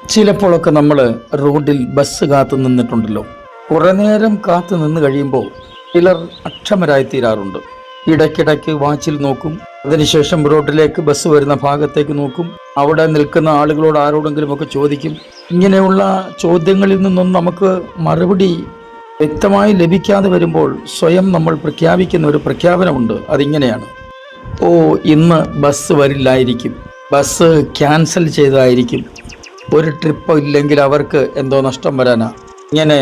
ചിലപ്പോഴൊക്കെ നമ്മൾ റോഡിൽ ബസ് കാത്തു നിന്നിട്ടുണ്ടല്ലോ. കുറേ നേരം കാത്തു നിന്ന് കഴിയുമ്പോൾ ചിലർ അക്ഷമരായി തീരാറുണ്ട്. ഇടയ്ക്കിടയ്ക്ക് വാച്ചിൽ നോക്കും, അതിനുശേഷം റോഡിലേക്ക് ബസ് വരുന്ന ഭാഗത്തേക്ക് നോക്കും, അവിടെ നിൽക്കുന്ന ആളുകളോട് ആരോടെങ്കിലുമൊക്കെ ചോദിക്കും. ഇങ്ങനെയുള്ള ചോദ്യങ്ങളിൽ നിന്നൊന്നും നമുക്ക് മറുപടി വ്യക്തമായി ലഭിക്കാതെ വരുമ്പോൾ സ്വയം നമ്മൾ പ്രഖ്യാപിക്കുന്ന ഒരു പ്രഖ്യാപനമുണ്ട്. അതിങ്ങനെയാണ്: ഓ, ഇന്ന് ബസ് വരില്ലായിരിക്കും, ബസ് ക്യാൻസൽ ചെയ്തതായിരിക്കും, ഒരു ട്രിപ്പ് ഇല്ലെങ്കിൽ അവർക്ക് എന്തോ നഷ്ടം വരാനാ. ഇങ്ങനെ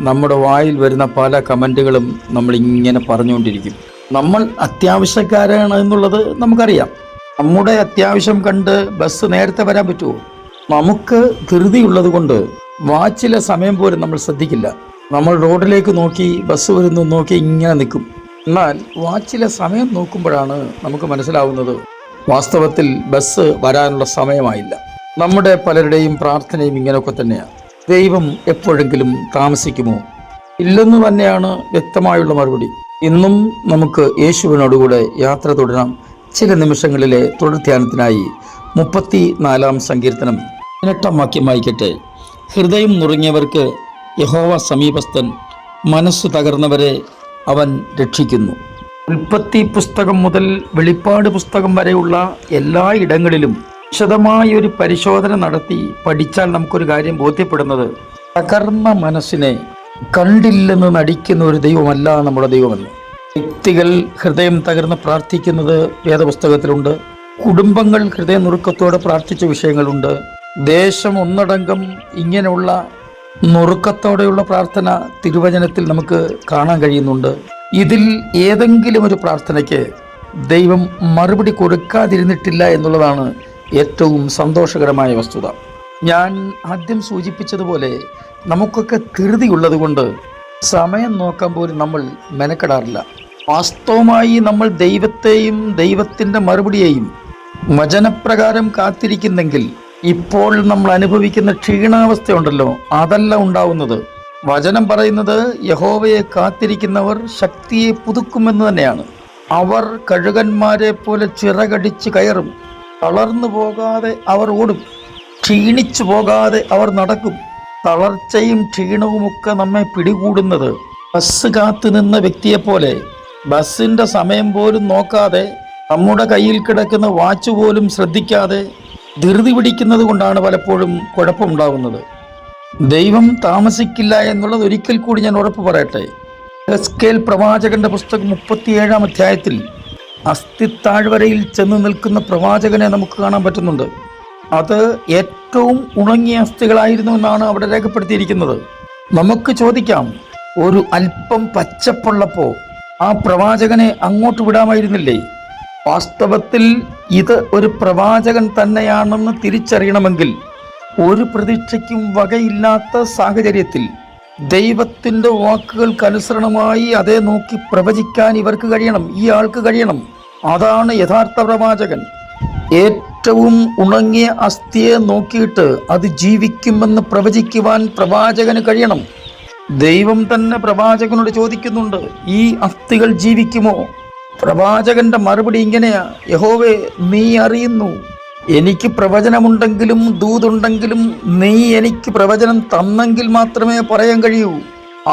നമ്മുടെ വായിൽ വരുന്ന പല കമൻറ്റുകളും നമ്മളിങ്ങനെ പറഞ്ഞുകൊണ്ടിരിക്കും. നമ്മൾ അത്യാവശ്യക്കാരാണ് എന്നുള്ളത് നമുക്കറിയാം. നമ്മുടെ അത്യാവശ്യം കണ്ട് ബസ് നേരത്തെ വരാൻ പറ്റുമോ? നമുക്ക് ധൃതിയുള്ളത് കൊണ്ട് വാച്ചിലെ സമയം പോലും നമ്മൾ ശ്രദ്ധിക്കില്ല. നമ്മൾ റോഡിലേക്ക് നോക്കി ബസ് വരുന്നു നോക്കി ഇങ്ങനെ നിൽക്കും. എന്നാൽ വാച്ചിലെ സമയം നോക്കുമ്പോഴാണ് നമുക്ക് മനസ്സിലാവുന്നത് വാസ്തവത്തിൽ ബസ് വരാനുള്ള സമയമായില്ല. നമ്മുടെ പലരുടെയും പ്രാർത്ഥനയും ഇങ്ങനെയൊക്കെ തന്നെയാണ്. ദൈവം എപ്പോഴെങ്കിലും താമസിക്കുമോ? ഇല്ലെന്ന് തന്നെയാണ് വ്യക്തമായുള്ള മറുപടി. ഇന്നും നമുക്ക് യേശുവിനോടുകൂടെ യാത്ര തുടരാം. ചില നിമിഷങ്ങളിലെ തുടർധ്യാനത്തിനായി 34-ാം സങ്കീർത്തനം 18-ാം വാക്യം വായിക്കട്ടെ. ഹൃദയം നുറുങ്ങിയവർക്ക് യഹോവ സമീപസ്ഥൻ, മനസ്സു തകർന്നവരെ അവൻ രക്ഷിക്കുന്നു. ഉൽപ്പത്തി പുസ്തകം മുതൽ വെളിപ്പാട് പുസ്തകം വരെയുള്ള എല്ലാ ഇടങ്ങളിലും വിശദമായ ഒരു പരിശോധന നടത്തി പഠിച്ചാൽ നമുക്കൊരു കാര്യം ബോധ്യപ്പെടുന്നത്, തകർന്ന മനസ്സിനെ കണ്ടില്ലെന്ന് നടിക്കുന്ന ഒരു ദൈവമല്ല നമ്മുടെ ദൈവമെന്ന്. വ്യക്തികൾ ഹൃദയം തകർന്ന് പ്രാർത്ഥിക്കുന്നത് വേദപുസ്തകത്തിലുണ്ട്. കുടുംബങ്ങൾ ഹൃദയ നുറുക്കത്തോടെ പ്രാർത്ഥിച്ച വിഷയങ്ങളുണ്ട്. ദേശം ഒന്നടങ്കം ഇങ്ങനെയുള്ള നുറുക്കത്തോടെയുള്ള പ്രാർത്ഥന തിരുവചനത്തിൽ നമുക്ക് കാണാൻ കഴിയുന്നുണ്ട്. ഇതിൽ ഏതെങ്കിലും ഒരു പ്രാർത്ഥനയ്ക്ക് ദൈവം മറുപടി കൊടുക്കാതിരുന്നിട്ടില്ല എന്നുള്ളതാണ് ഏറ്റവും സന്തോഷകരമായ വസ്തുത. ഞാൻ ആദ്യം സൂചിപ്പിച്ചതുപോലെ നമുക്കൊക്കെ ധൃതിയുള്ളത് കൊണ്ട് സമയം നോക്കാൻ പോലും നമ്മൾ മെനക്കെടാറില്ല. വാസ്തവമായി നമ്മൾ ദൈവത്തെയും ദൈവത്തിൻ്റെ മറുപടിയെയും വചനപ്രകാരം കാത്തിരിക്കുന്നെങ്കിൽ ഇപ്പോൾ നമ്മൾ അനുഭവിക്കുന്ന ക്ഷീണാവസ്ഥയുണ്ടല്ലോ, അതല്ല ഉണ്ടാവുന്നത്. വചനം പറയുന്നത് യഹോവയെ കാത്തിരിക്കുന്നവർ ശക്തിയെ പുതുക്കുമെന്ന് തന്നെയാണ്. അവർ കഴുകന്മാരെ പോലെ ചിറകടിച്ച് കയറും, തളർന്നു പോകാതെ അവർ ഓടും, ക്ഷീണിച്ചു പോകാതെ അവർ നടക്കും. തളർച്ചയും ക്ഷീണവുമൊക്കെ നമ്മെ പിടികൂടുന്നത് ബസ് കാത്തു നിന്ന വ്യക്തിയെപ്പോലെ ബസ്സിൻ്റെ സമയം പോലും നോക്കാതെ, നമ്മുടെ കയ്യിൽ കിടക്കുന്ന വാച്ച് പോലും ശ്രദ്ധിക്കാതെ ധൃതി പിടിക്കുന്നത് കൊണ്ടാണ് പലപ്പോഴും കുഴപ്പമുണ്ടാകുന്നത്. ദൈവം താമസിക്കില്ല എന്നുള്ളത് ഒരിക്കൽ കൂടി ഞാൻ ഉറപ്പ് പറയട്ടെ. എസ്കേൽ പ്രവാചകന്റെ പുസ്തകം 37-ാം അധ്യായത്തിൽ അസ്ഥിത്താഴ്വരയിൽ ചെന്ന് നിൽക്കുന്ന പ്രവാചകനെ നമുക്ക് കാണാൻ പറ്റുന്നുണ്ട്. അത് ഏറ്റവും ഉണങ്ങിയ അസ്ഥികളായിരുന്നു എന്നാണ് അവിടെ രേഖപ്പെടുത്തിയിരിക്കുന്നത്. നമുക്ക് ചോദിക്കാം, ഒരു അല്പം പച്ചപ്പുള്ളപ്പോൾ ആ പ്രവാചകനെ അങ്ങോട്ട് വിടാമായിരുന്നില്ലേ? വാസ്തവത്തിൽ ഇത് ഒരു പ്രവാചകൻ തന്നെയാണെന്ന് തിരിച്ചറിയണമെങ്കിൽ ഒരു പ്രതീക്ഷയ്ക്കും വകയില്ലാത്ത സാഹചര്യത്തിൽ ദൈവത്തിൻ്റെ വാക്കുകൾക്കനുസരണമായി അതേ നോക്കി പ്രവചിക്കാൻ ഇവർക്ക് കഴിയണം, ഈ ആൾക്ക് കഴിയണം. അതാണ് യഥാർത്ഥ പ്രവാചകൻ. ഏറ്റവും ഉണങ്ങിയ അസ്ഥിയെ നോക്കിയിട്ട് അത് ജീവിക്കുമെന്ന് പ്രവചിക്കുവാൻ പ്രവാചകന് കഴിയണം. ദൈവം തന്നെ പ്രവാചകനോട് ചോദിക്കുന്നുണ്ട്, ഈ അസ്ഥികൾ ജീവിക്കുമോ? പ്രവാചകന്റെ മറുപടി ഇങ്ങനെയാ: യഹോവേ, നീ അറിയുന്നു. എനിക്ക് പ്രവചനമുണ്ടെങ്കിലും ദൂതുണ്ടെങ്കിലും നീ എനിക്ക് പ്രവചനം തന്നെങ്കിൽ മാത്രമേ പറയാൻ കഴിയൂ.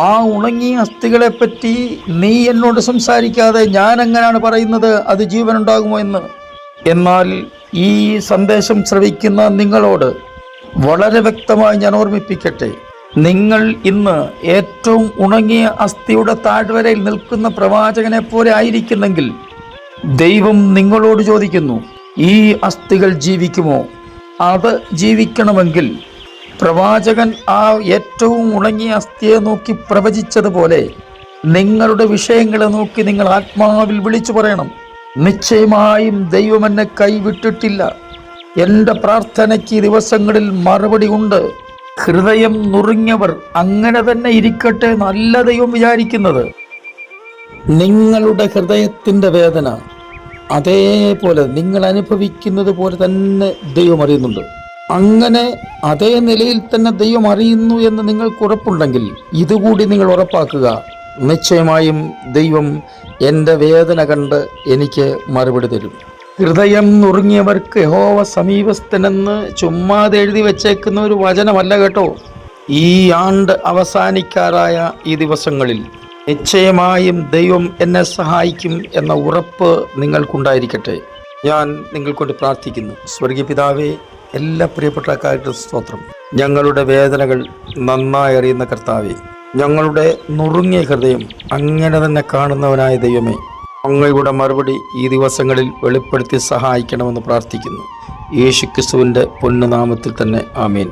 ആ ഉണങ്ങിയ അസ്ഥികളെപ്പറ്റി നീ എന്നോട് സംസാരിക്കാതെ ഞാൻ എങ്ങനെയാണ് പറയുന്നത് അത് ജീവനുണ്ടാകുമോ എന്ന്? എന്നാൽ ഈ സന്ദേശം ശ്രവിക്കുന്ന നിങ്ങളോട് വളരെ വ്യക്തമായി ഞാൻ ഓർമ്മിപ്പിക്കട്ടെ, നിങ്ങൾ ഇന്ന് ഏറ്റവും ഉണങ്ങിയ അസ്ഥിയുടെ താഴ്വരയിൽ നിൽക്കുന്ന പ്രവാചകനെ പോലെ ആയിരിക്കുന്നെങ്കിൽ ദൈവം നിങ്ങളോട് ചോദിക്കുന്നു, ഈ അസ്ഥികൾ ജീവിക്കുമോ? അത് ജീവിക്കണമെങ്കിൽ പ്രവാചകൻ ആ ഏറ്റവും ഉണങ്ങിയ അസ്ഥിയെ നോക്കി പ്രവചിച്ചതുപോലെ നിങ്ങളുടെ വിഷയങ്ങളെ നോക്കി നിങ്ങൾ ആത്മാവിൽ വിളിച്ചു പറയണം, നിശ്ചയമായും ദൈവം എന്നെ കൈവിട്ടിട്ടില്ല, എൻ്റെ പ്രാർത്ഥനയ്ക്ക് ഈ ദിവസങ്ങളിൽ മറുപടി ഉണ്ട്. ഹൃദയം നുറുങ്ങിയവർ അങ്ങനെ തന്നെ ഇരിക്കട്ടെ, നല്ല ദൈവം വിചാരിക്കുന്നത്. നിങ്ങളുടെ ഹൃദയത്തിൻ്റെ വേദന അതേപോലെ നിങ്ങൾ അനുഭവിക്കുന്നത് പോലെ തന്നെ ദൈവം അറിയുന്നുണ്ട്. അങ്ങനെ അതേ നിലയിൽ തന്നെ ദൈവം അറിയുന്നു എന്ന് നിങ്ങൾക്ക് ഉറപ്പുണ്ടെങ്കിൽ ഇതുകൂടി നിങ്ങൾ ഉറപ്പാക്കുക, നിശ്ചയമായും ദൈവം എൻ്റെ വേദന കണ്ട് എനിക്ക് മറുപടി തരും. ഹൃദയം നുറുങ്ങിയവർക്ക് യഹോവ സമീപസ്ഥനെന്ന് ചുമ്മാതെ എഴുതി വെച്ചേക്കുന്ന ഒരു വചനമല്ല കേട്ടോ. ഈ ആണ്ട് അവസാനിക്കാറായ ഈ ദിവസങ്ങളിൽ നിശ്ചയമായും ദൈവം എന്നെ സഹായിക്കും എന്ന ഉറപ്പ് നിങ്ങൾക്കുണ്ടായിരിക്കട്ടെ. ഞാൻ നിങ്ങൾക്കൊണ്ട് പ്രാർത്ഥിക്കുന്നു. സ്വർഗീയ പിതാവേ, എല്ലാ പ്രിയപ്പെട്ടക്കാരുടെ സ്തോത്രം. ഞങ്ങളുടെ വേദനകൾ നന്നായി അറിയുന്ന കർത്താവേ, ഞങ്ങളുടെ നുറുങ്ങിയ ഹൃദയം അങ്ങനെ തന്നെ കാണുന്നവനായ ദൈവമേ, അങ്ങയുടെ മറുപടി ഈ ദിവസങ്ങളിൽ വെളിപ്പെടുത്തി സഹായിക്കണമെന്ന് പ്രാർത്ഥിക്കുന്നു. യേശുക്രിസ്തുവിൻ്റെ പൊന്നുനാമത്തിൽ തന്നെ ആമേൻ.